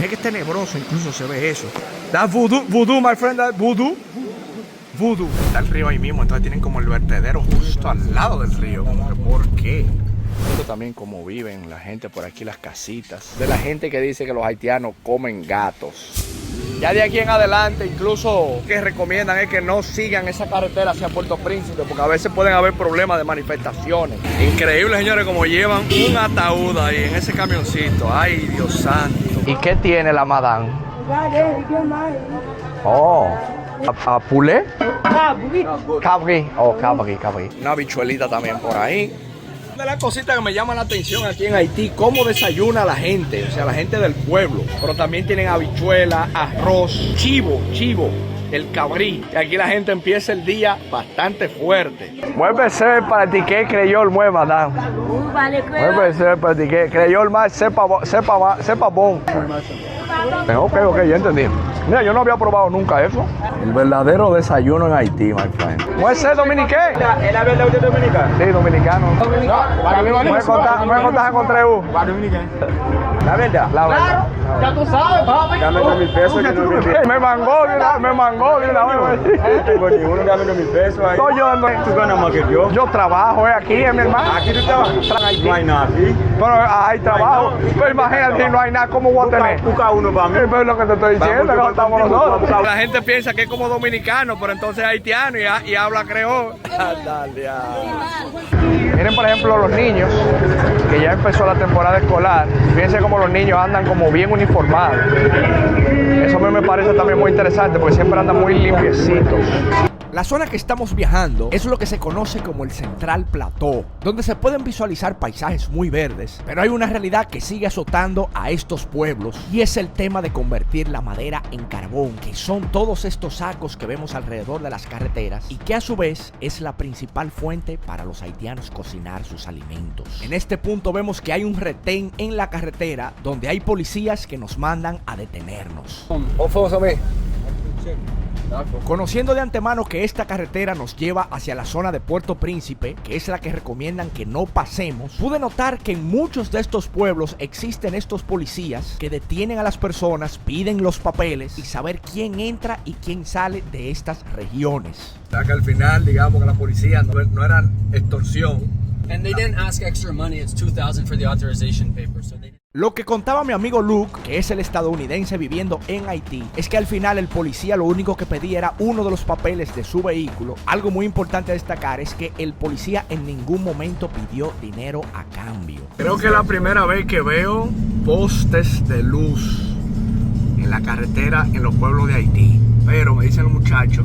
Es que es tenebroso, incluso se ve eso. That's voodoo, voodoo, my friend, that's voodoo. Voodoo. Está el río ahí mismo, entonces tienen como el vertedero justo al lado del río. ¿Por qué? Esto también como viven la gente por aquí, las casitas. De la gente que dice que los haitianos comen gatos. Ya de aquí en adelante, incluso que recomiendan es que no sigan esa carretera hacia Puerto Príncipe, porque a veces pueden haber problemas de manifestaciones. Increíble, señores, como llevan un ataúd ahí en ese camioncito. Ay, Dios santo. ¿Y qué tiene la madame? Oh, ¿a poulet? Cabri. Oh, cabri. Una habichuelita también por ahí. Una de las cositas que me llaman la atención aquí en Haití, cómo desayuna la gente, o sea, la gente del pueblo. Pero también tienen habichuela, arroz, chivo, el cabrí. Y aquí la gente empieza el día bastante fuerte. Muévese para ti que creyó mueve, madame. Muévese para ti que creyó el más sepa bon. Ok, ya entendí. Mira, yo no había probado nunca eso. El verdadero desayuno en Haití, my friend. ¿Puede ser dominicano? ¿Él habla usted dominicano? Sí, dominicano. No me contaste con 3 U. La verdad. La verdad. Ya tú sabes, papi. Dame 2,000 pesos. Me mangó de una vez. No tengo ni uno, dame 2,000 pesos ahí. No, yo ando. Tú ganas más que yo. Yo trabajo aquí, mi hermano. Aquí tú trabajas. No hay nada aquí. Pero hay trabajo. Pero imagínate, si no hay nada, ¿cómo voy a tener? Busca uno para mí. Pero es lo que te estoy diciendo, que estamos nosotros. Vamos. La gente piensa que es como dominicano, pero entonces es haitiano y habla creol. Miren, por ejemplo, los niños, que ya empezó la temporada escolar. Fíjense cómo los niños andan como bien uniformados. Eso a mí me parece también muy interesante, porque siempre andan muy limpiecitos. La zona que estamos viajando es lo que se conoce como el Central Plateau, donde se pueden visualizar paisajes muy verdes, pero hay una realidad que sigue azotando a estos pueblos y es el tema de convertir la madera en carbón, que son todos estos sacos que vemos alrededor de las carreteras y que a su vez es la principal fuente para los haitianos cocinar sus alimentos. En este punto vemos que hay un retén en la carretera donde hay policías que nos mandan a detenernos. Conociendo de antemano que esta carretera nos lleva hacia la zona de Puerto Príncipe, que es la que recomiendan que no pasemos, pude notar que en muchos de estos pueblos existen estos policías que detienen a las personas, piden los papeles y saber quién entra y quién sale de estas regiones. Ya que al final, digamos que la policía no eran extorsión. And they didn't ask extra money. It's $2,000 for the authorization paper. So they... Lo que contaba mi amigo Luke, que es el estadounidense viviendo en Haití, es que al final el policía lo único que pedía era uno de los papeles de su vehículo. Algo muy importante a destacar es que el policía en ningún momento pidió dinero a cambio. Creo que es la primera vez que veo postes de luz en la carretera en los pueblos de Haití. Pero me dicen los muchachos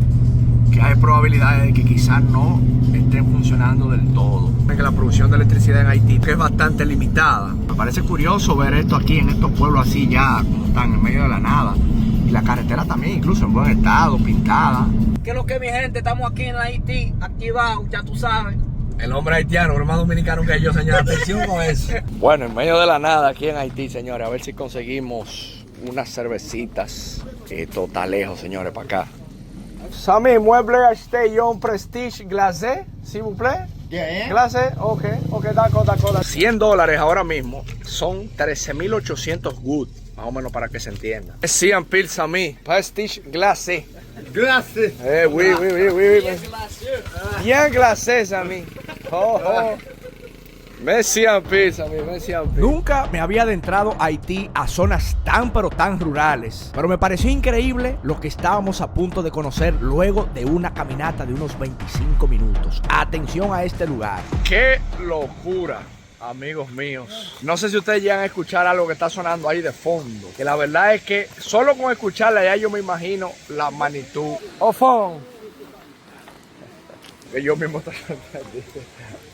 que hay probabilidades de que quizás no estén funcionando del todo. Que la producción de electricidad en Haití es bastante limitada. Me parece curioso ver esto aquí en estos pueblos así ya, como están en medio de la nada. Y la carretera también, incluso en buen estado, pintada. ¿Qué es lo que, mi gente? Estamos aquí en Haití, activados, ya tú sabes. El hombre haitiano, el más dominicano que yo, señor. Atención con eso. Bueno, en medio de la nada aquí en Haití, señores, a ver si conseguimos unas cervecitas. Esto está lejos, señores, para acá. Sammy, mueble Stellon Prestige Glacé, s'il vous plaît. Yeah. Glacé, ok, d'accord. $100 ahora mismo son 13.800 good, más o menos para que se entienda. Sí, en pile, Sammy, Prestige Glacé. Gracias. Oui. Bien glacé, Sammy. Messi en pizza, Messi en pizza. Nunca me había adentrado a Haití a zonas pero tan rurales. Pero me pareció increíble lo que estábamos a punto de conocer luego de una caminata de unos 25 minutos. Atención a este lugar. ¡Qué locura! Amigos míos, no sé si ustedes llegan a escuchar algo que está sonando ahí de fondo. Que la verdad es que solo con escucharla ya yo me imagino la magnitud. ¡Oh, phone! Que yo mismo estoy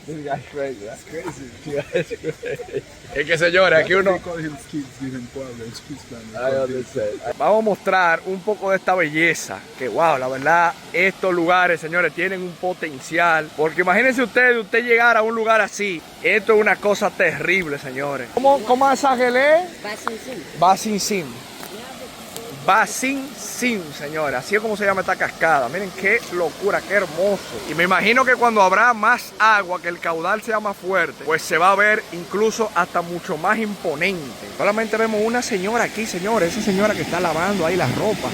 This guy's crazy, that's crazy. Es que señores, aquí uno... Vamos a mostrar un poco de esta belleza. Que wow, la verdad, estos lugares, señores, tienen un potencial. Porque imagínense usted llegar a un lugar así. Esto es una cosa terrible, señores. ¿Cómo es Agelé? Basinsim. Basin Sim, señores. Así es como se llama esta cascada. Miren qué locura, qué hermoso. Y me imagino que cuando habrá más agua, que el caudal sea más fuerte, pues se va a ver incluso hasta mucho más imponente. Solamente vemos una señora aquí, señores. Esa señora que está lavando ahí la ropa.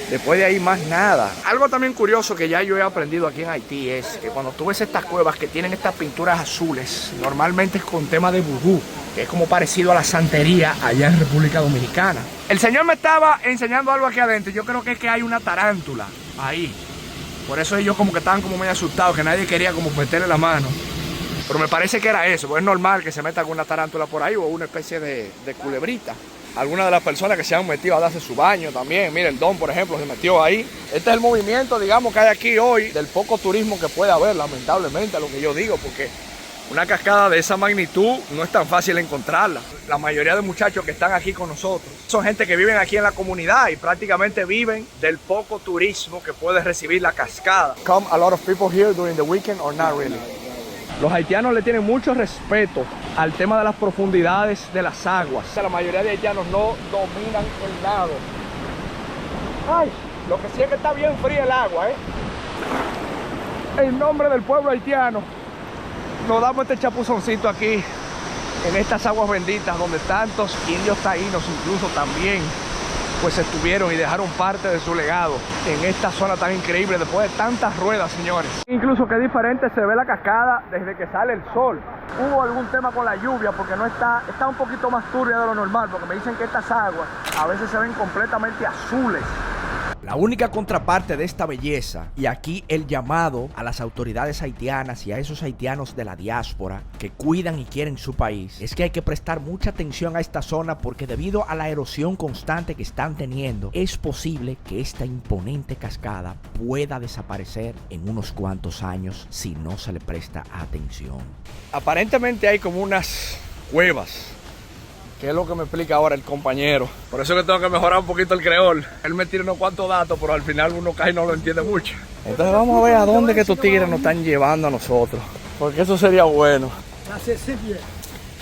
Después de ahí más nada. Algo también curioso que ya yo he aprendido aquí en Haití es que cuando tú ves estas cuevas que tienen estas pinturas azules, normalmente es con tema de vudú, que es como parecido a la santería allá en República Dominicana. El señor me estaba enseñando algo aquí adentro. Yo creo que es que hay una tarántula ahí. Por eso ellos como que estaban como medio asustados, que nadie quería como meterle la mano. Pero me parece que era eso, porque es normal que se meta alguna tarántula por ahí o una especie de culebrita. Algunas de las personas que se han metido a darse su baño también. Mira, el Don, por ejemplo, se metió ahí. Este es el movimiento, digamos, que hay aquí hoy, del poco turismo que puede haber, lamentablemente, a lo que yo digo, porque una cascada de esa magnitud no es tan fácil encontrarla. La mayoría de muchachos que están aquí con nosotros son gente que viven aquí en la comunidad y prácticamente viven del poco turismo que puede recibir la cascada. Come a lot of people here during the weekend or not really? Los haitianos le tienen mucho respeto al tema de las profundidades de las aguas. La mayoría de haitianos no dominan el nado. Ay, lo que sí es que está bien fría el agua, ¿eh? En nombre del pueblo haitiano, nos damos este chapuzoncito aquí, en estas aguas benditas, donde tantos indios taínos incluso también pues estuvieron y dejaron parte de su legado en esta zona tan increíble después de tantas ruedas, señores. Incluso qué diferente se ve la cascada desde que sale el sol. Hubo algún tema con la lluvia porque no está un poquito más turbia de lo normal, porque me dicen que estas aguas a veces se ven completamente azules. La única contraparte de esta belleza, y aquí el llamado a las autoridades haitianas y a esos haitianos de la diáspora que cuidan y quieren su país, es que hay que prestar mucha atención a esta zona porque debido a la erosión constante que están teniendo, es posible que esta imponente cascada pueda desaparecer en unos cuantos años si no se le presta atención. Aparentemente hay como unas cuevas, que es lo que me explica ahora el compañero. Por eso que tengo que mejorar un poquito el creol. Él me tira unos cuantos datos, pero al final uno cae y no lo entiende mucho. Entonces vamos a ver a dónde que estos tigres nos están llevando a nosotros, porque eso sería bueno.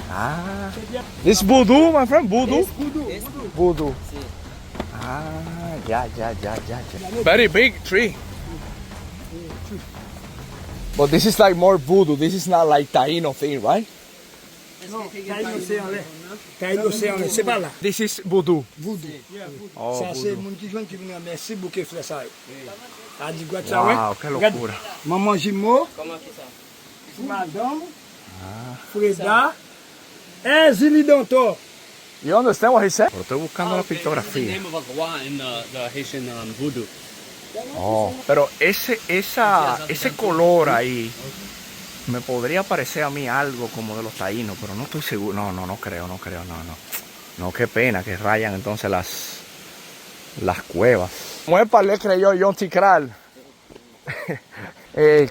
Ah, this voodoo, my friend, voodoo. Voodoo. Ah, ya. Very big tree. But this is like more voodoo. This is not like Taino thing, right? Non, Taïno c'est en c'est pas là. This is voodoo. Voodoo. Oh, Ça c'est voodoo. mon petit jeune qui vient merci beaucoup frère ça. A dit quoi Wow, qué locura. Maman Jimo, Comment que ça? madame, Freda, et Zili Dantor. You understand what he said? Pero estoy buscando la The pictografía. name of a Gua in the Haitian voodoo. Oh, pero ese color ahí me podría parecer a mí algo como de los taínos, pero no estoy seguro. No creo. No, qué pena que rayan entonces las cuevas. ¿Cómo es para creyó John Ticral?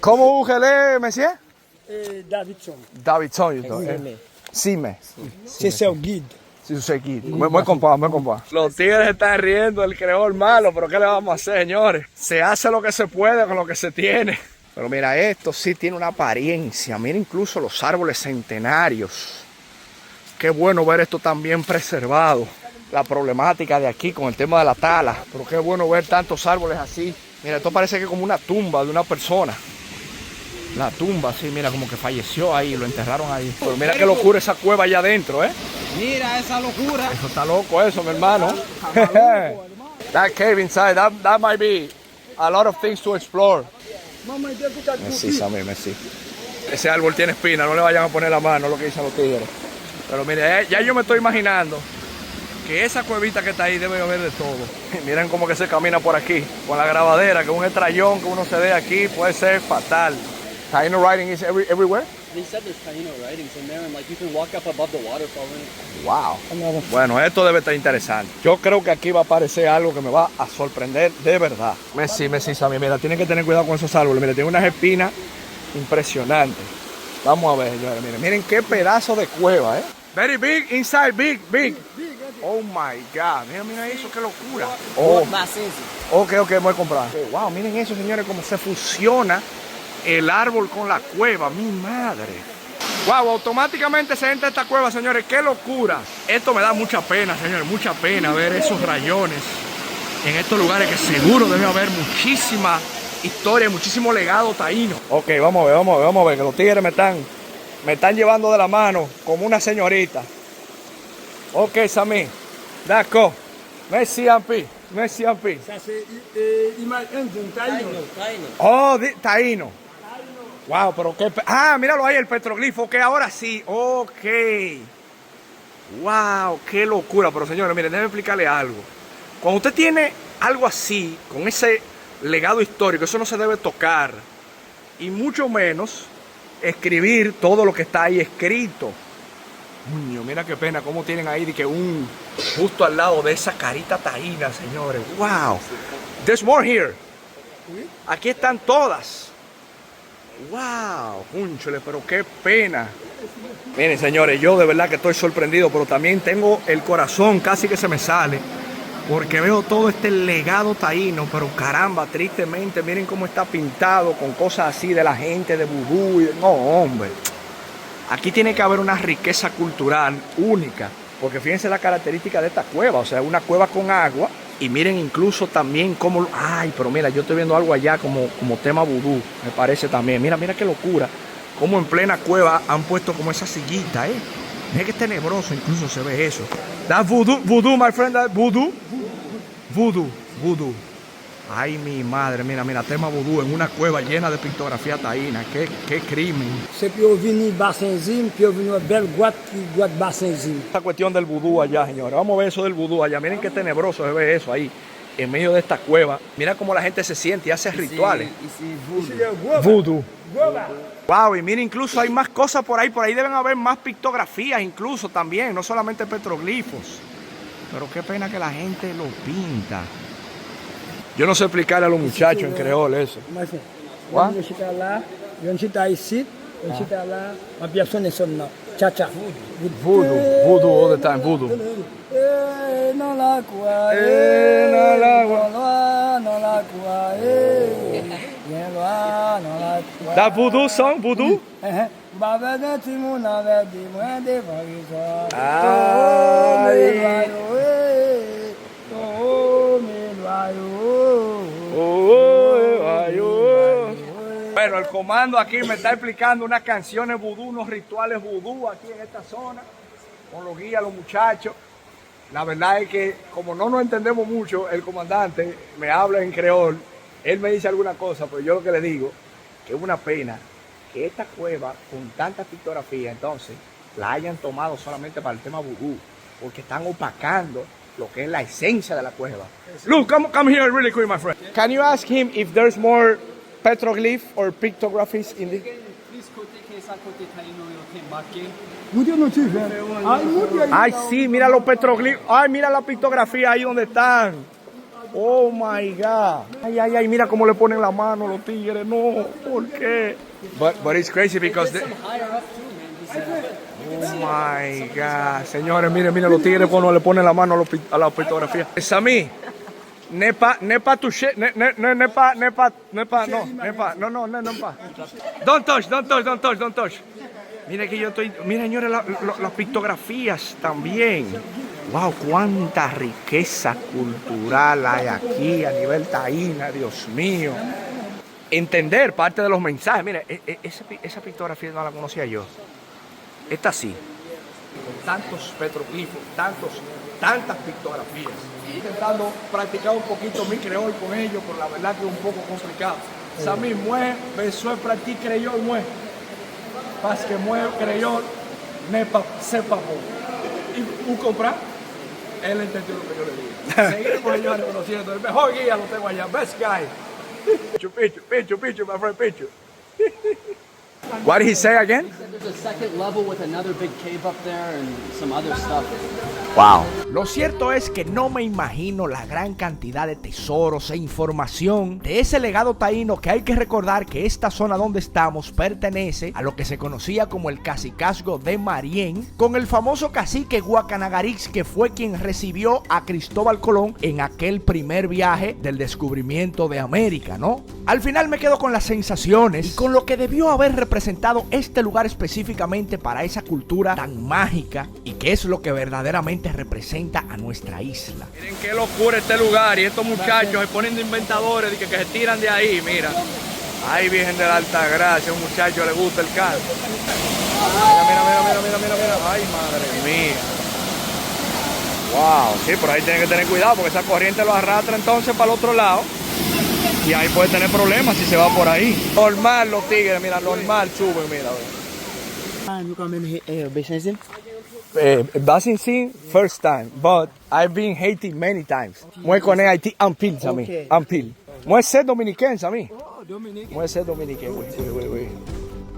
¿Cómo ugele, monsieur? Davidson. Davidson, Sime. C'est son guide. Sí, usted aquí. Muy compa. Los tigres están riendo del creol malo, pero ¿qué le vamos a hacer, señores? Se hace lo que se puede con lo que se tiene. Pero mira, esto sí tiene una apariencia. Mira incluso los árboles centenarios. Qué bueno ver esto tan bien preservado. La problemática de aquí con el tema de la tala. Pero qué bueno ver tantos árboles así. Mira, esto parece que es como una tumba de una persona. La tumba, sí, mira, como que falleció ahí, lo enterraron ahí. Pero mira qué locura esa cueva allá adentro, ¿eh? Mira esa locura. Eso está loco eso, mi hermano. That cave inside, that might be a lot of things to explore. Maman écoute à Messi, Samir, Messi. Ese árbol tiene espina, no le vayan a poner la mano, lo que dicen los tigres. Pero mire, ya yo me estoy imaginando que esa cuevita que está ahí debe haber de todo. Miren cómo que se camina por aquí, con la grabadera, que un estrellón que uno se dé aquí puede ser fatal. Taino riding is everywhere? They said there's Taino writings in there, and like you can walk up above the waterfall. Wow. Bueno, esto debe estar interesante. Yo creo que aquí va a aparecer algo que me va a sorprender de verdad. Messi, Sammy, mira, tienen que tener cuidado con esos árboles. Mira, tiene unas espinas impresionantes. Vamos a ver, señores. Miren qué pedazo de cueva, ¿eh? Very big, inside, big. Oh my God. Mira eso, qué locura. Oh, ok, voy a comprar. Wow, miren eso, señores, cómo se fusiona el árbol con la cueva. Mi madre. Wow, automáticamente se entra a esta cueva, señores. ¡Qué locura! Esto me da mucha pena, señores. Mucha pena ver esos rayones en estos lugares que seguro debe haber muchísima historia, muchísimo legado taíno. Ok, vamos a ver, que los tigres me están llevando de la mano como una señorita. Ok, Sammy, d'accord. Merci un peu. Ça, c'est image indienne, taïno. Oh, taíno. Wow, pero qué... míralo ahí, el petroglifo. Ok, ahora sí. Ok. Wow, qué locura. Pero señores, miren, déjenme explicarle algo. Cuando usted tiene algo así, con ese legado histórico, eso no se debe tocar. Y mucho menos escribir todo lo que está ahí escrito. Coño, mira qué pena cómo tienen ahí de que justo al lado de esa carita taína, señores. Wow. There's more here. Aquí están todas. Wow, cúnchale, pero qué pena. Miren, señores, yo de verdad que estoy sorprendido, pero también tengo el corazón casi que se me sale, porque veo todo este legado taíno, pero caramba, tristemente, miren cómo está pintado con cosas así de la gente de vudú. No, hombre. Aquí tiene que haber una riqueza cultural única, porque fíjense la característica de esta cueva, o sea, una cueva con agua, y miren incluso también cómo... Ay, pero mira, yo estoy viendo algo allá como tema vudú, me parece también. Mira qué locura, cómo en plena cueva han puesto como esa sillita, Mira que tenebroso incluso se ve eso. That's voodoo, my friend, that voodoo. Voodoo. Ay, mi madre, mira, tema vudú en una cueva llena de pictografía taína. Qué crimen. C'est pour venir Bassinzim, pour venir une belle guat Bassinzim. Esta cuestión del vudú allá, señores. Vamos a ver eso del vudú allá. Miren qué tenebroso se ve eso ahí, en medio de esta cueva. Mira cómo la gente se siente y hace rituales. Voodoo. Wow, y mira, incluso hay más cosas por ahí. Por ahí deben haber más pictografías incluso también, no solamente petroglifos. Pero qué pena que la gente lo pinta. Yo no sé explicarle a los muchachos en creol eso. What? Je suis là, je suis ici, je suis là, ma personne est son nom. Cha-cha. Voodoo all the time, voodoo. No la cua, no la no la cua, no la cua. That voodoo song, voodoo? Baba de Timuna de Muende Varisa. Ay. Bueno, el comando aquí me está explicando unas canciones vudú, unos rituales vudú aquí en esta zona, con los guías, los muchachos. La verdad es que como no nos entendemos mucho, el comandante me habla en creol, él me dice alguna cosa, pero yo lo que le digo, que es una pena que esta cueva con tantas pictografías, entonces, la hayan tomado solamente para el tema vudú, porque están opacando lo que es la esencia de la cueva. Look, come here really quick, my friend. Can you ask him if there's more petroglyph or pictographies in the... Ay, sí, mira los petroglifos. Ay, mira la pictografía ahí donde están. Oh my God. Ay, mira cómo le ponen la mano a los tigres. No, ¿por qué? But it's crazy because oh my God. Señores, miren los tigres cuando le ponen la mano a la pictografía. Sammy, nepa touché, nepa. Don't touch. Mira que yo estoy, mira señores, las pictografías también. Wow, cuánta riqueza cultural hay aquí a nivel taína, Dios mío. Entender parte de los mensajes. Mira, esa pictografía no la conocía yo. Esta sí. Con tantos petroglifos, tantas pictografías. Intentando practicar un poquito mi creol con ellos, pero la verdad que es un poco complicado. Sammy, moi, besoin pratique créole, moi. Parce que moi, créole, n'est pas, c'est pas bon. Y un comprar, él entendió lo que yo le dije. Seguimos, ellos reconociendo. El mejor guía lo tengo allá, best guy. Pichu, my friend, Pichu. What did he say again? He said there's a second level with another big cave up there and some other stuff. Wow. Lo cierto es que no me imagino la gran cantidad de tesoros e información de ese legado taíno, que hay que recordar que esta zona donde estamos pertenece a lo que se conocía como el cacicazgo de Marién, con el famoso cacique Guacanagarix, que fue quien recibió a Cristóbal Colón en aquel primer viaje del descubrimiento de América, ¿no? Al final me quedo con las sensaciones y con lo que debió haber representado presentado este lugar específicamente para esa cultura tan mágica y que es lo que verdaderamente representa a nuestra isla. Miren qué locura este lugar y estos muchachos se ponen de inventadores que se tiran de ahí, mira. Ay, Virgen de la Altagracia, a un muchacho le gusta el canto. Mira. Ay, madre mía. Wow, sí, pero ahí tiene que tener cuidado porque esa corriente lo arrastra entonces para el otro lado. Y ahí puede tener problemas si se va por ahí. Normal los tigres, mira, normal suben, mira. Basin scene, first time, but I've been Haiti many times. Moi connais Haiti en pile, ça Okay. en pile. Moi c'est dominicain, ça Moi c'est dominicain, oui.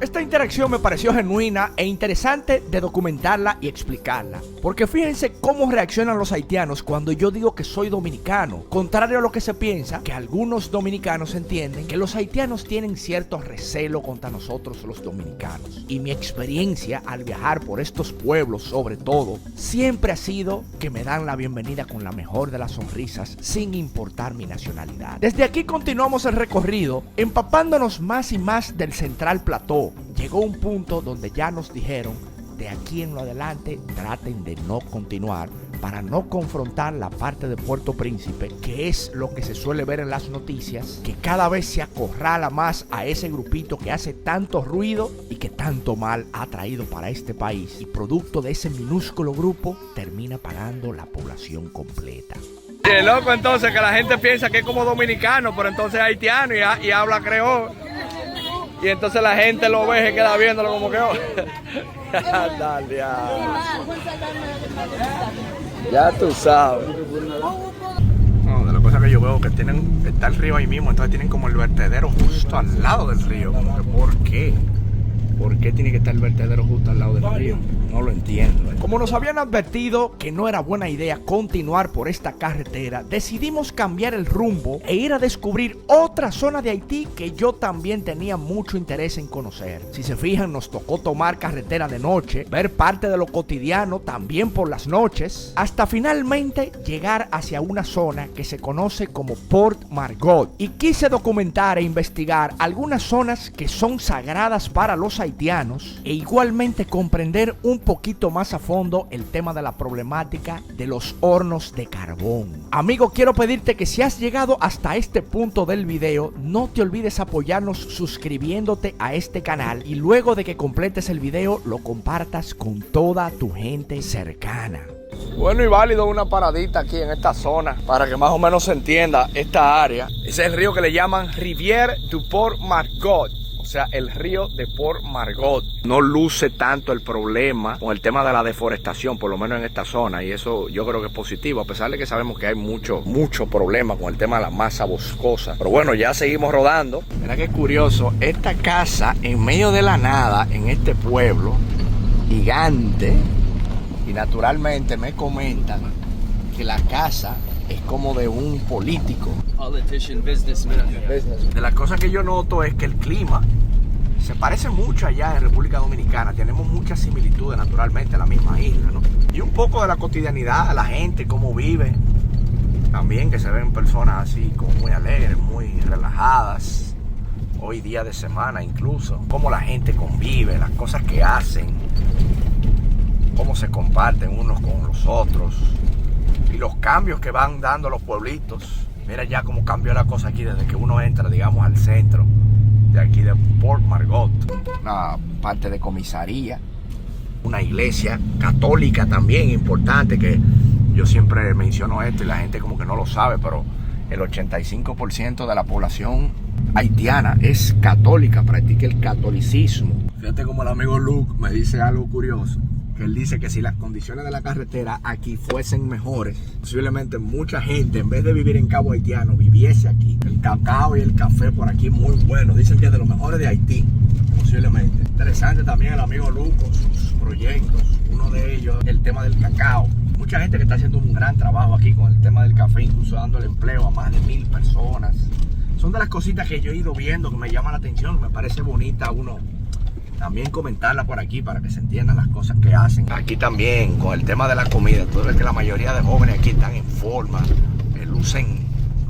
Esta interacción me pareció genuina e interesante de documentarla y explicarla. Porque fíjense cómo reaccionan los haitianos cuando yo digo que soy dominicano. Contrario a lo que se piensa, que algunos dominicanos entienden que los haitianos tienen cierto recelo contra nosotros los dominicanos. Y mi experiencia al viajar por estos pueblos, sobre todo, siempre ha sido que me dan la bienvenida con la mejor de las sonrisas, sin importar mi nacionalidad. Desde aquí continuamos el recorrido, empapándonos más y más del Central Plateau. Llegó un punto donde ya nos dijeron, de aquí en lo adelante traten de no continuar para no confrontar la parte de Puerto Príncipe, que es lo que se suele ver en las noticias, que cada vez se acorrala más a ese grupito que hace tanto ruido y que tanto mal ha traído para este país, y producto de ese minúsculo grupo termina pagando la población completa. Qué loco entonces que la gente piensa que es como dominicano, pero entonces es haitiano y habla creol. Y entonces la gente lo ve y se queda viéndolo como que... Dale, ya tú sabes. No, de las cosas que yo veo que está el río ahí mismo, entonces tienen como el vertedero justo al lado del río. Como que, ¿por qué? ¿Por qué tiene que estar el vertedero justo al lado del río? No lo entiendo. Como nos habían advertido que no era buena idea continuar por esta carretera, decidimos cambiar el rumbo e ir a descubrir otra zona de Haití que yo también tenía mucho interés en conocer. Si se fijan, nos tocó tomar carretera de noche, ver parte de lo cotidiano también por las noches, hasta finalmente llegar hacia una zona que se conoce como Port Margot. Y quise documentar e investigar algunas zonas que son sagradas para los haitianos e igualmente comprender un poquito más a fondo el tema de la problemática de los hornos de carbón. Amigo, quiero pedirte que si has llegado hasta este punto del video, no te olvides apoyarnos suscribiéndote a este canal y luego de que completes el video lo compartas con toda tu gente cercana. Bueno y válido una paradita aquí en esta zona para que más o menos se entienda esta área. Ese es el río que le llaman Rivière du Port Margot. O sea, el río de Port Margot. No luce tanto el problema con el tema de la deforestación, por lo menos en esta zona, y eso yo creo que es positivo, a pesar de que sabemos que hay mucho problema con el tema de la masa boscosa. Pero bueno, ya seguimos rodando. Mira qué curioso, esta casa en medio de la nada, en este pueblo gigante, y naturalmente me comentan que la casa es como de un político. Politician, businessman. De las cosas que yo noto es que el clima se parece mucho allá en República Dominicana. Tenemos muchas similitudes naturalmente a la misma isla, ¿no? Y un poco de la cotidianidad, la gente, cómo vive. También que se ven personas así como muy alegres, muy relajadas. Hoy día de semana incluso. Cómo la gente convive, las cosas que hacen. Cómo se comparten unos con los otros. Y los cambios que van dando los pueblitos. Mira ya cómo cambió la cosa aquí desde que uno entra, digamos, al centro de aquí de Port Margot. Una parte de comisaría, una iglesia católica también importante, que yo siempre menciono esto y la gente como que no lo sabe, pero el 85% de la población haitiana es católica, practica el catolicismo. Fíjate como el amigo Luke me dice algo curioso. Él dice que si las condiciones de la carretera aquí fuesen mejores, posiblemente mucha gente, en vez de vivir en Cabo Haitiano, viviese aquí. El cacao y el café por aquí muy bueno. Dicen que es de los mejores de Haití, posiblemente. Interesante también el amigo Lu con sus proyectos. Uno de ellos, el tema del cacao. Mucha gente que está haciendo un gran trabajo aquí con el tema del café, incluso dándole empleo a más de 1000 personas. Son de las cositas que yo he ido viendo que me llaman la atención. Me parece bonita uno también comentarla por aquí para que se entiendan las cosas que hacen. Aquí también con el tema de la comida, tú ves que la mayoría de jóvenes aquí están en forma, lucen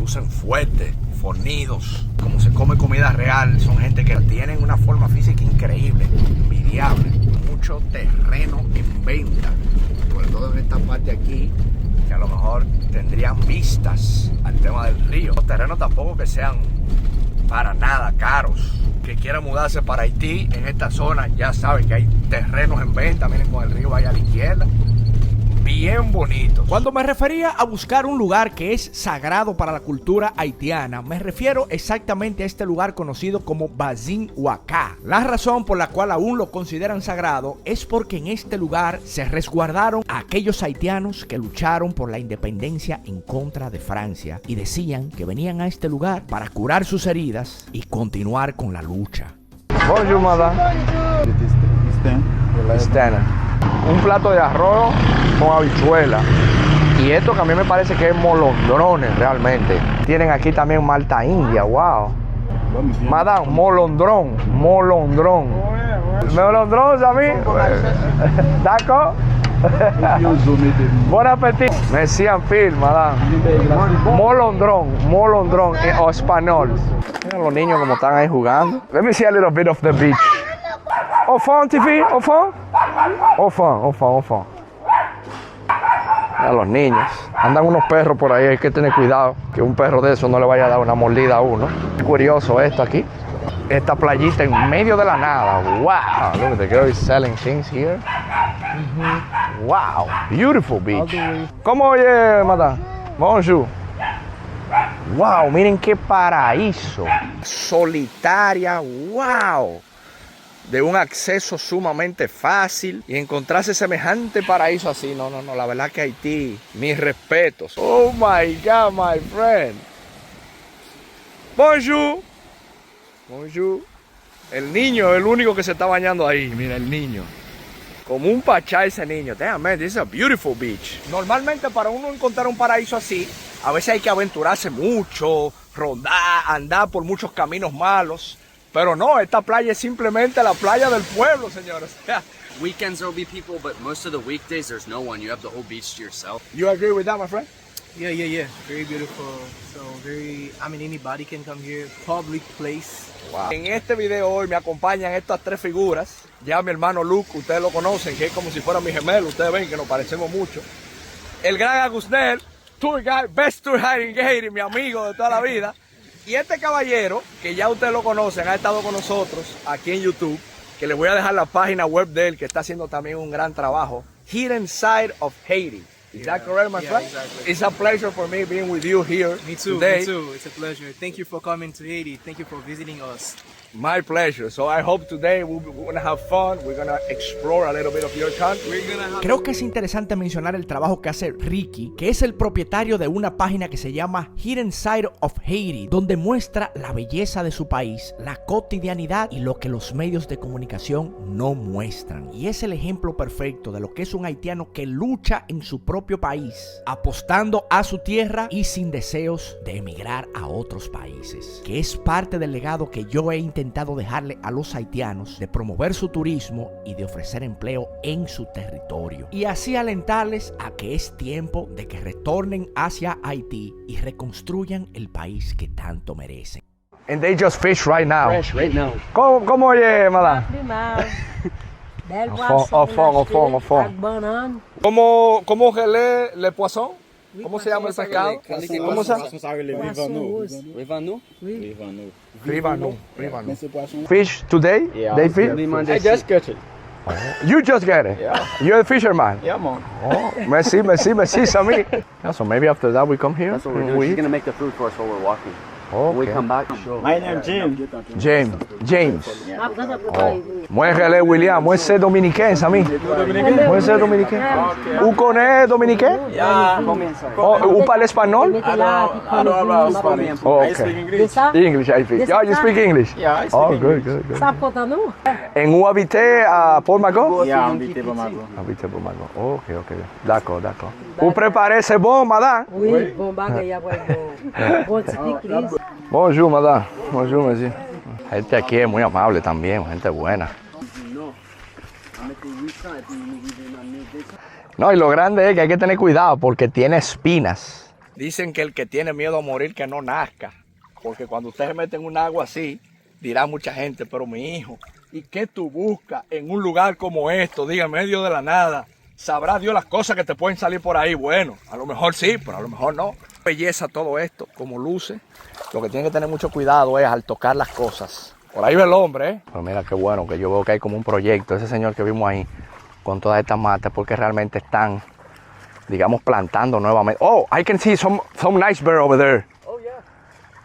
lucen fuertes, fornidos, como se come comida real. Son gente que tienen una forma física increíble, envidiable. Mucho terreno en venta, sobre todo en esta parte aquí, que a lo mejor tendrían vistas al tema del río. Los terrenos tampoco que sean para nada caros. Que quiera mudarse para Haití, en esta zona, ya saben que hay terrenos en venta. Miren, con el río vaya a la izquierda. Bien bonito. Cuando me refería a buscar un lugar que es sagrado para la cultura haitiana, me refiero exactamente a este lugar conocido como Bazin Ouaca. La razón por la cual aún lo consideran sagrado es porque en este lugar se resguardaron a aquellos haitianos que lucharon por la independencia en contra de Francia y decían que venían a este lugar para curar sus heridas y continuar con la lucha. Bonjour, madame. Stena. Un plato de arroz con habichuela. Y esto que a mí me parece que es molondrones realmente. Tienen aquí también malta india, wow. Madame, molondrón. Molondrón, a mí. D'accord? Bon appétit. Merci en pile, madame. Molondrón o español. Miren los niños como están ahí jugando. Let me see a little bit of the beach. Enfant, TV, enfant. A los niños. Andan unos perros por ahí, hay que tener cuidado. Que un perro de esos no le vaya a dar una mordida a uno. Es curioso esto aquí. Esta playita en medio de la nada. Wow. Look at the girl is selling things here. Wow. Beautiful beach. ¿Cómo oye, madame? Bonjour. Wow, miren qué paraíso. Solitaria. Wow. De un acceso sumamente fácil y encontrarse semejante paraíso así, no, la verdad que Haití, mis respetos. Oh my God, my friend. Bonjour. El niño es el único que se está bañando ahí, mira el niño. Como un pachá ese niño. Damn, man, this is a beautiful beach. Normalmente para uno encontrar un paraíso así, a veces hay que aventurarse mucho, rondar, andar por muchos caminos malos. Pero no, esta playa es simplemente la playa del pueblo, señores. Weekends there will be people, but most of the weekdays there's no one. You have the whole beach to yourself. You agree with that, my friend? Yeah. Very beautiful. So anybody can come here. Public place. Wow. En este video hoy me acompañan estas tres figuras. Ya mi hermano Luke, ustedes lo conocen, que es como si fuera mi gemelo. Ustedes ven que nos parecemos mucho. El gran Agusnel, tour guide, best tour guide in Haiti, mi amigo de toda la vida. Y este caballero, que ya ustedes lo conocen, ha estado con nosotros aquí en YouTube, que les voy a dejar la página web de él, que está haciendo también un gran trabajo. Hidden Side of Haiti. Is that correct, my friend? Exactly. It's a pleasure for me being with you here Me too. today. Me too. It's a pleasure. Thank you for coming to Haiti. Thank you for visiting us. My pleasure. So I hope today we're going to have fun. We're going to explore a little bit of your country. Creo que es interesante mencionar el trabajo que hace Ricky, que es el propietario de una página que se llama Hidden Side of Haiti, donde muestra la belleza de su país, la cotidianidad y lo que los medios de comunicación no muestran. Y es el ejemplo perfecto de lo que es un haitiano que lucha en su propio país, apostando a su tierra y sin deseos de emigrar a otros países, que es parte del legado que yo he intentado dejarle a los haitianos de promover su turismo y de ofrecer empleo en su territorio, y así alentarles a que es tiempo de que retornen hacia Haití y reconstruyan el país que tanto merecen. And they just fish right now. Fresh right now. ¿Cómo oye, madame? Au fond. ¿Cómo gelé le poisson? ¿Cómo se llama el pescado? ¿Cómo se llama? Rivanu. Rivanu. Fish today? They fish? I just catch it. You just get it? Yeah. You're a fisherman? Yeah, man. Oh, merci, Sami. Yeah, so maybe after that we come here? That's what we're doing. She's gonna make the food for us while we're walking. When we Okay. come back, My name Jim. James. Moi relais William, moi c'est dominicain, Sami. Moi c'est dominicain. Vous connaissez dominicain? Oh, vous parlez espagnol? Oh, okay. English, I think. Yeah, you speak English? Yeah, I speak Oh, English. good. En où habitez à Port Margot? Yeah, I'm with Bamako. Habitez Port Margot. Ok. D'accord. Vous préparez, c'est bon, madame? Oui, bon bagay ya bon typique. Bonjour, madame. Bonjour, monsieur. La gente aquí es muy amable también, gente buena. No, y lo grande es que hay que tener cuidado porque tiene espinas. Dicen que el que tiene miedo a morir que no nazca. Porque cuando usted se mete en un agua así, dirá mucha gente, pero mi hijo, ¿y qué tú buscas en un lugar como esto? Diga, en medio de la nada. Sabrá Dios las cosas que te pueden salir por ahí. Bueno, a lo mejor sí, pero a lo mejor no. Belleza todo esto, como luce. Lo que tiene que tener mucho cuidado es al tocar las cosas. Por ahí ve el hombre, ¿eh? Pero mira qué bueno que yo veo que hay como un proyecto. Ese señor que vimos ahí con todas estas matas, porque realmente están, digamos, plantando nuevamente. Oh, I can see some nice bird over there.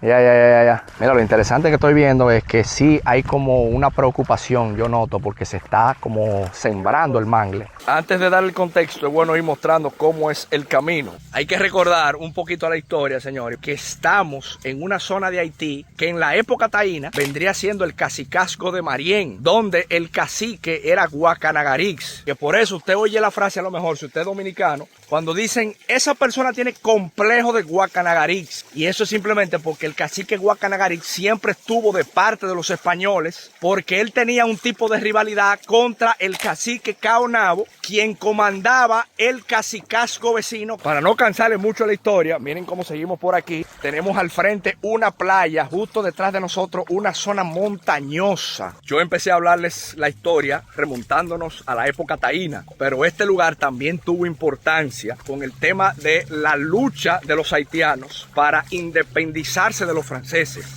Ya. Mira, lo interesante que estoy viendo es que sí hay como una preocupación, yo noto, porque se está como sembrando el mangle. Antes de dar el contexto, es bueno ir mostrando cómo es el camino. Hay que recordar un poquito la historia, señores, que estamos en una zona de Haití que en la época taína vendría siendo el cacicazgo de Marién, donde el cacique era Guacanagarix. Que por eso usted oye la frase, a lo mejor, si usted es dominicano, cuando dicen, esa persona tiene complejo de Guacanagarix. Y eso es simplemente porque el cacique Guacanagarix siempre estuvo de parte de los españoles, porque él tenía un tipo de rivalidad contra el cacique Caonabo, quien comandaba el cacicazgo vecino. Para no cansarle mucho la historia, miren cómo seguimos por aquí. Tenemos al frente una playa, justo detrás de nosotros una zona montañosa. Yo empecé a hablarles la historia remontándonos a la época taína, pero este lugar también tuvo importancia con el tema de la lucha de los haitianos para independizarse de los franceses.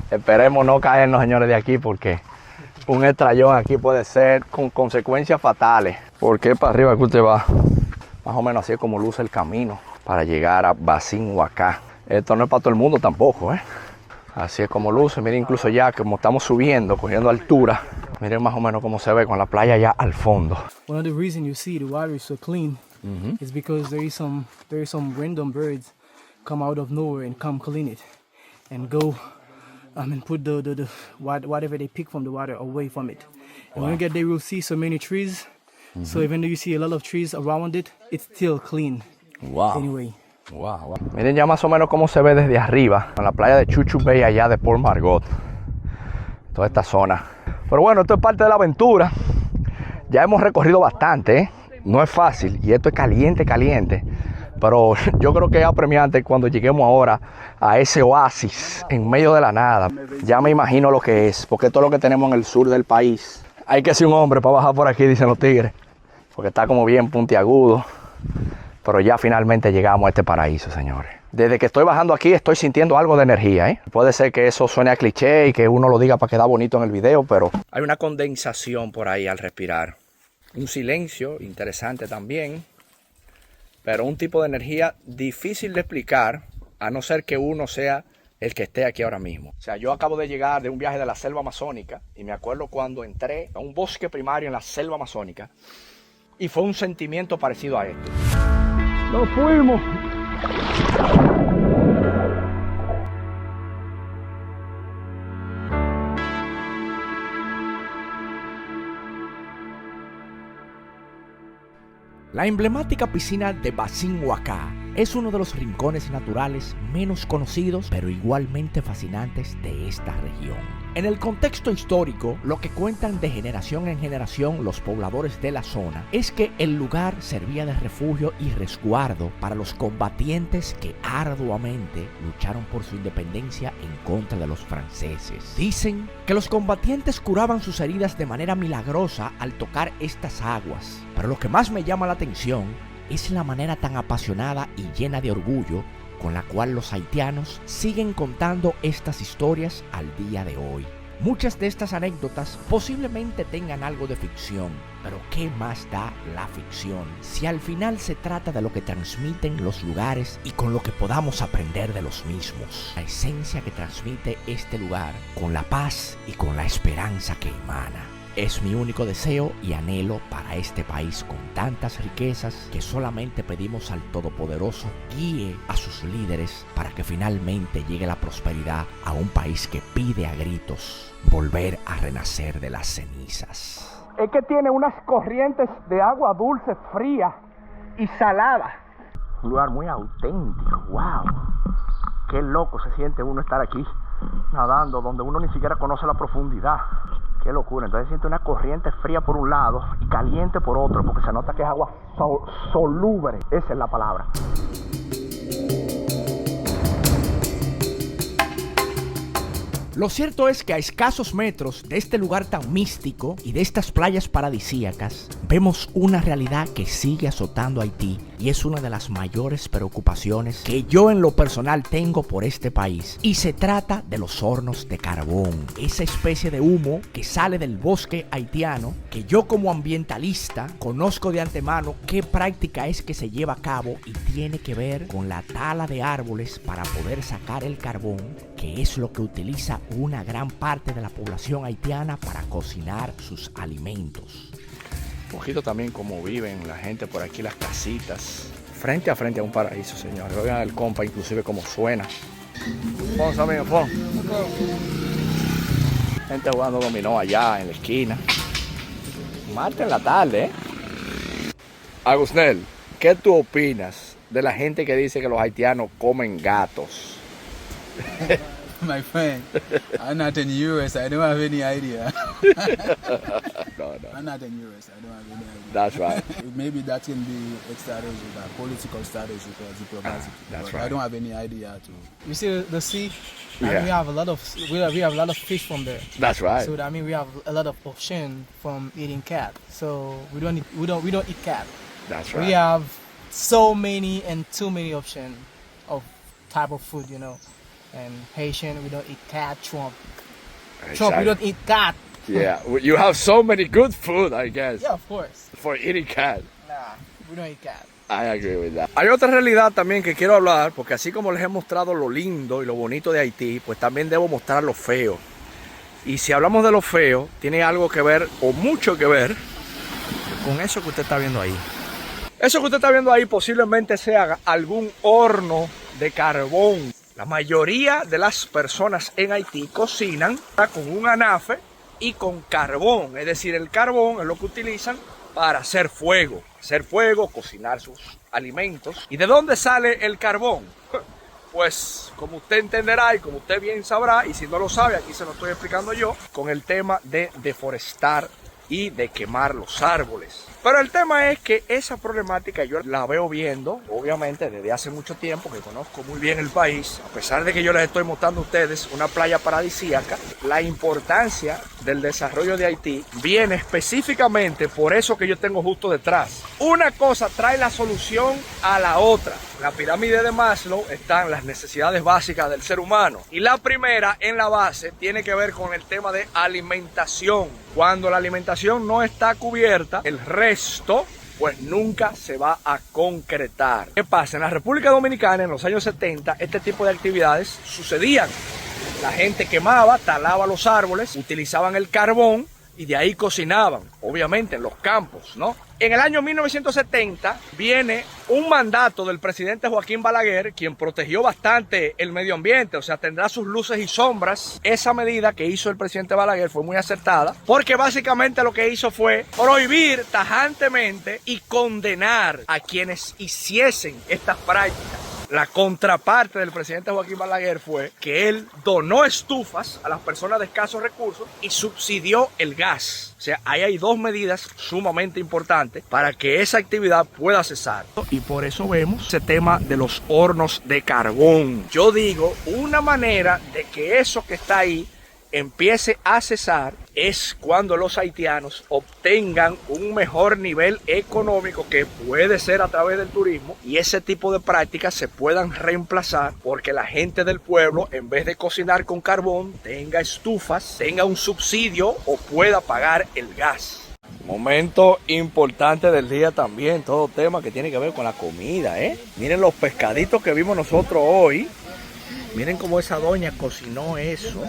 Esperemos no caernos, señores, de aquí, porque un estrellón aquí puede ser con consecuencias fatales. Porque para arriba que usted va, más o menos así es como luce el camino para llegar a Basin-Huacá. Esto no es para todo el mundo tampoco, ¿eh? Así es como luce. Miren, incluso ya como estamos subiendo, cogiendo altura, miren más o menos cómo se ve con la playa ya al fondo. One of the reasons you see the water is so clean is because there is some random birds come out of nowhere and come clean it and go and put the whatever they pick from the water away from it. And when you get there, you'll see so many trees. So even though you see a lot of trees around it, it's still clean. Wow. Anyway. Wow. Miren ya más o menos cómo se ve desde arriba, en la playa de Chuchu Bay allá de Port Margot. Toda esta zona. Pero bueno, esto es parte de la aventura. Ya hemos recorrido bastante, ¿eh? No es fácil y esto es caliente. Pero yo creo que es apremiante cuando lleguemos ahora a ese oasis en medio de la nada. Ya me imagino lo que es, porque esto es lo que tenemos en el sur del país. Hay que ser un hombre para bajar por aquí, dicen los tigres, porque está como bien puntiagudo. Pero ya finalmente llegamos a este paraíso, señores. Desde que estoy bajando aquí estoy sintiendo algo de energía, ¿eh? Puede ser que eso suene a cliché y que uno lo diga para quedar bonito en el video, pero hay una condensación por ahí al respirar. Un silencio interesante también, pero un tipo de energía difícil de explicar, a no ser que uno sea el que esté aquí ahora mismo. O sea, yo acabo de llegar de un viaje de la selva amazónica y me acuerdo cuando entré a un bosque primario en la selva amazónica y fue un sentimiento parecido a este. ¡Nos fuimos! La emblemática piscina de Basin-Huacá es uno de los rincones naturales menos conocidos, pero igualmente fascinantes de esta región. En el contexto histórico, lo que cuentan de generación en generación los pobladores de la zona es que el lugar servía de refugio y resguardo para los combatientes que arduamente lucharon por su independencia en contra de los franceses. Dicen que los combatientes curaban sus heridas de manera milagrosa al tocar estas aguas, pero lo que más me llama la atención es la manera tan apasionada y llena de orgullo con la cual los haitianos siguen contando estas historias al día de hoy. Muchas de estas anécdotas posiblemente tengan algo de ficción, pero ¿qué más da la ficción si al final se trata de lo que transmiten los lugares y con lo que podamos aprender de los mismos? La esencia que transmite este lugar con la paz y con la esperanza que emana. Es mi único deseo y anhelo para este país con tantas riquezas que solamente pedimos al Todopoderoso guíe a sus líderes para que finalmente llegue la prosperidad a un país que pide a gritos volver a renacer de las cenizas. Es que tiene unas corrientes de agua dulce, fría y salada. Un lugar muy auténtico, wow. Qué loco se siente uno estar aquí nadando donde uno ni siquiera conoce la profundidad. Qué locura, entonces siente una corriente fría por un lado y caliente por otro, porque se nota que es agua soluble, esa es la palabra. Lo cierto es que a escasos metros de este lugar tan místico y de estas playas paradisíacas, vemos una realidad que sigue azotando a Haití y es una de las mayores preocupaciones que yo en lo personal tengo por este país. Y se trata de los hornos de carbón, esa especie de humo que sale del bosque haitiano, que yo como ambientalista conozco de antemano qué práctica es que se lleva a cabo y tiene que ver con la tala de árboles para poder sacar el carbón, que es lo que utiliza una gran parte de la población haitiana para cocinar sus alimentos. Un poquito también como viven la gente por aquí, las casitas. Frente a un paraíso, señores. Oigan el compa, inclusive como suena. Vamos, amigo, vamos. Gente jugando dominó allá en la esquina. Martes en la tarde, ¿eh? Agusnel, ¿qué tú opinas de la gente que dice que los haitianos comen gatos? My friend, I'm not in US. I don't have any idea. No. I'm not in US. I don't have any idea. That's right. Maybe that can be strategy, political strategy for diplomacy. That's but right. I don't have any idea to. You see the sea? Yeah. We have a lot of we have a lot of fish from there. That's right. So I mean we have a lot of option from eating cat. So we don't eat cat. That's right. We have so many and too many options of type of food, you know. And Haitian, we don't eat cat. Trump, we don't eat cat. Yeah, you have so many good food, I guess, Yeah, of course. for eating cat. Nah, we don't eat cat. I agree with that. Hay otra realidad también que quiero hablar, porque así como les he mostrado lo lindo y lo bonito de Haití, pues también debo mostrar lo feo. Y si hablamos de lo feo, tiene algo que ver, o mucho que ver, con eso que usted está viendo ahí. Eso que usted está viendo ahí posiblemente sea algún horno de carbón. La mayoría de las personas en Haití cocinan con un anafe y con carbón. Es decir, el carbón es lo que utilizan para hacer fuego, cocinar sus alimentos. ¿Y de dónde sale el carbón? Pues como usted entenderá y como usted bien sabrá, y si no lo sabe, aquí se lo estoy explicando yo, con el tema de deforestar y de quemar los árboles. Pero el tema es que esa problemática yo la veo viendo, obviamente, desde hace mucho tiempo, que conozco muy bien el país. A pesar de que yo les estoy mostrando a ustedes una playa paradisíaca, la importancia del desarrollo de Haití viene específicamente por eso que yo tengo justo detrás. Una cosa trae la solución a la otra. En la pirámide de Maslow están las necesidades básicas del ser humano. Y la primera, en la base, tiene que ver con el tema de alimentación. Cuando la alimentación no está cubierta, el resto pues nunca se va a concretar. ¿Qué pasa? En la República Dominicana en los años 70 este tipo de actividades sucedían. La gente quemaba, talaba los árboles, utilizaban el carbón y de ahí cocinaban, obviamente en los campos, ¿no? En el año 1970 viene un mandato del presidente Joaquín Balaguer, quien protegió bastante el medio ambiente, o sea, tendrá sus luces y sombras. Esa medida que hizo el presidente Balaguer fue muy acertada, porque básicamente lo que hizo fue prohibir tajantemente y condenar a quienes hiciesen estas prácticas. La contraparte del presidente Joaquín Balaguer fue que él donó estufas a las personas de escasos recursos y subsidió el gas. O sea, ahí hay dos medidas sumamente importantes para que esa actividad pueda cesar. Y por eso vemos ese tema de los hornos de carbón. Yo digo, una manera de que eso que está ahí empiece a cesar es cuando los haitianos obtengan un mejor nivel económico, que puede ser a través del turismo, y ese tipo de prácticas se puedan reemplazar porque la gente del pueblo, en vez de cocinar con carbón, tenga estufas, tenga un subsidio o pueda pagar el gas. Momento importante del día también, todo tema que tiene que ver con la comida, ¿eh? Miren los pescaditos que vimos nosotros hoy. Miren cómo esa doña cocinó eso.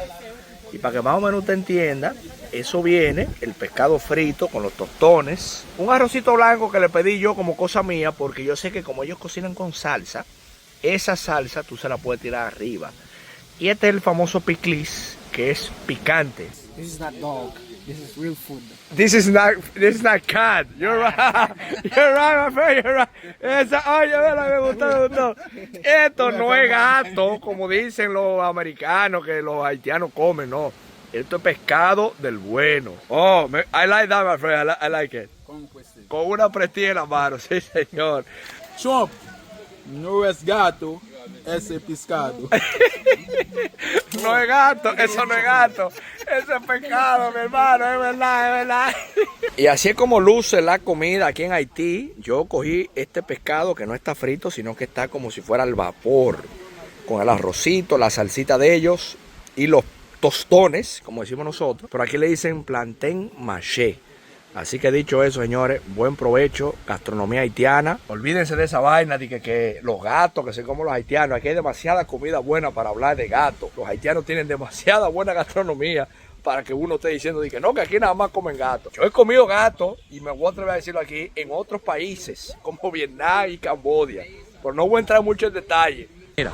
Y para que más o menos usted entienda, eso viene, el pescado frito con los tostones, un arrocito blanco que le pedí yo como cosa mía, porque yo sé que como ellos cocinan con salsa, esa salsa tú se la puedes tirar arriba. Y este es el famoso piclis, que es picante. This is not dog. This is real food. This is not cat. You're right. You're right, my friend. You're right. Oye, me gustó. Esto no es gato, como dicen los americanos que los haitianos comen, no. Esto es pescado del bueno. Oh, I like that, my friend. I like it. Con una prestilla en la mano, sí, señor. Trump, no es gato. ese pescado. No es gato, eso no es gato. Eso es pescado, mi hermano, es verdad, es verdad. Y así es como luce la comida aquí en Haití. Yo cogí este pescado que no está frito, sino que está como si fuera al vapor. Con el arrocito, la salsita de ellos y los tostones, como decimos nosotros. Pero aquí le dicen plantain maché. Así que dicho eso, señores, buen provecho, gastronomía haitiana. Olvídense de esa vaina de que los gatos, que se comen los haitianos. Aquí hay demasiada comida buena para hablar de gatos. Los haitianos tienen demasiada buena gastronomía para que uno esté diciendo de que no, que aquí nada más comen gatos. Yo he comido gatos, y me voy a atrever a decirlo aquí, en otros países, como Vietnam y Camboya. Pero no voy a entrar mucho en detalle. Mira,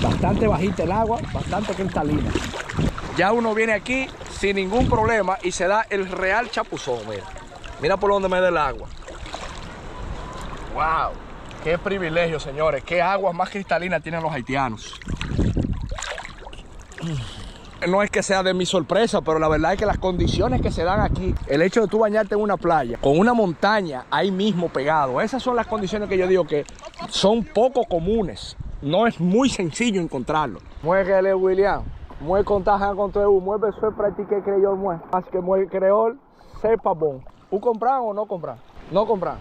bastante bajita el agua, bastante cristalina. Ya uno viene aquí sin ningún problema y se da el real chapuzón, mira. Mira por donde me da el agua. ¡Wow! ¡Qué privilegio, señores! ¡Qué aguas más cristalinas tienen los haitianos! No es que sea de mi sorpresa, pero la verdad es que las condiciones que se dan aquí, el hecho de tú bañarte en una playa, con una montaña ahí mismo pegado, esas son las condiciones que yo digo que son poco comunes. No es muy sencillo encontrarlo. Muévele, William. Moi contagia contra eu, moi pessoa pratiquer creol, moi. Acho que moi creol, sepa bom. ¿U compran o no compran? No compran.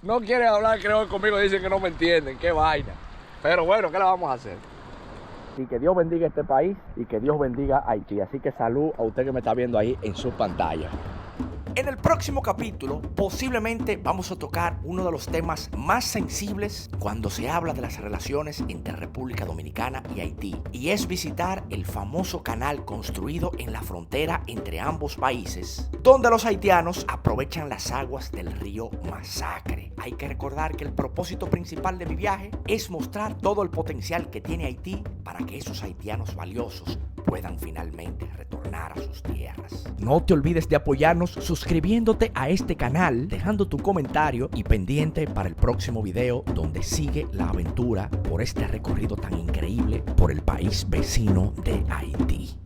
No quieren hablar creol conmigo, dicen que no me entienden, qué vaina. Pero bueno, ¿qué le vamos a hacer? Y que Dios bendiga este país y que Dios bendiga a Haití. Así que salud a usted que me está viendo ahí en su pantalla. En el próximo capítulo, posiblemente vamos a tocar uno de los temas más sensibles cuando se habla de las relaciones entre República Dominicana y Haití, y es visitar el famoso canal construido en la frontera entre ambos países, donde los haitianos aprovechan las aguas del río Masacre. Hay que recordar que el propósito principal de mi viaje es mostrar todo el potencial que tiene Haití para que esos haitianos valiosos puedan finalmente retornar a sus tierras. No te olvides de apoyarnos suscribiéndote a este canal, dejando tu comentario y pendiente para el próximo video donde sigue la aventura por este recorrido tan increíble por el país vecino de Haití.